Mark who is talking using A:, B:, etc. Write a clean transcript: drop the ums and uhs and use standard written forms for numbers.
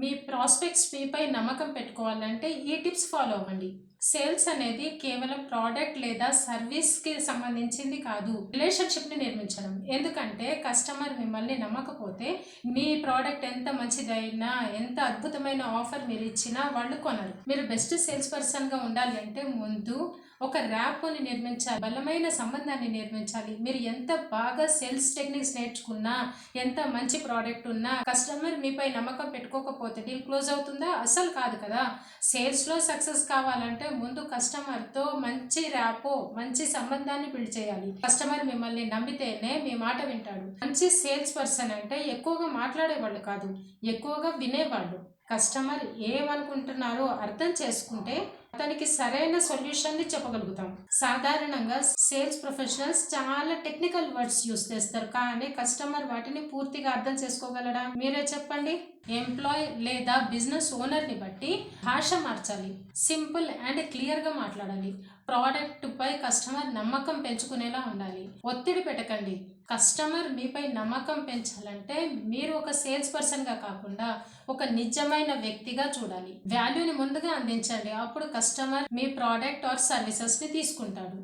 A: మీ prospects మీపై నమ్మకం పెట్టుకోవాలంటే ఈ టిప్స్ ఫాలో అవ్వండి. సేల్స్ అనేది కేవలం ప్రోడక్ట్ లేదా సర్వీస్కి సంబంధించింది కాదు, రిలేషన్షిప్ని నిర్మించడం. ఎందుకంటే కస్టమర్ మిమ్మల్ని నమ్మకపోతే మీ ప్రోడక్ట్ ఎంత మంచిదైనా, ఎంత అద్భుతమైన ఆఫర్ మీరు ఇచ్చినా వాళ్ళు కొనరు. మీరు బెస్ట్ సేల్స్ పర్సన్గా ఉండాలి అంటే ముందు ఒక ర్యాప్ని నిర్మించాలి, బలమైన సంబంధాన్ని నిర్మించాలి. మీరు ఎంత బాగా సేల్స్ టెక్నిక్స్ నేర్చుకున్నా, ఎంత మంచి ప్రోడక్ట్ ఉన్నా కస్టమర్ మీపై నమ్మకం పెట్టుకోకపోతే డీల్ క్లోజ్ అవుతుందా? అస్సలు కాదు కదా. సేల్స్లో సక్సెస్ కావాలంటే ముందు కస్టమర్తో మంచి ర్యాపో, మంచి సంబంధాన్ని బిల్డ్ చేయాలి. కస్టమర్ మిమ్మల్ని నమ్మితేనే మీ మాట వింటాడు. మంచి సేల్స్ పర్సన్ అంటే ఎక్కువగా మాట్లాడేవాళ్ళు కాదు, ఎక్కువగా వినేవాళ్ళు. కస్టమర్ ఏమనుకుంటున్నారో అర్థం చేసుకుంటే అతనికి సరైన సొల్యూషన్ని చెప్పగలుగుతాం. సాధారణంగా సేల్స్ ప్రొఫెషనల్స్ చాలా టెక్నికల్ వర్డ్స్ యూస్ చేస్తారు, కానీ కస్టమర్ వాటిని పూర్తిగా అర్థం చేసుకోగలడా? మీరే చెప్పండి. ఎంప్లాయ్ లేదా బిజినెస్ ఓనర్ని బట్టి భాష మార్చాలి. సింపుల్ అండ్ క్లియర్గా మాట్లాడాలి. ప్రోడక్ట్ పై కస్టమర్ నమ్మకం పెంచుకునేలా ఉండాలి. ఒత్తిడి పెట్టకండి. కస్టమర్ మీపై నమ్మకం పెంచాలంటే మీరు ఒక సేల్స్ పర్సన్గా కాకుండా ఒక నిజమైన వ్యక్తిగా చూడాలి. వాల్యూని ముందుగా అందించండి, అప్పుడు కస్టమర్ మీ ప్రోడక్ట్ ఆర్ సర్వీసెస్ని తీసుకుంటాడు.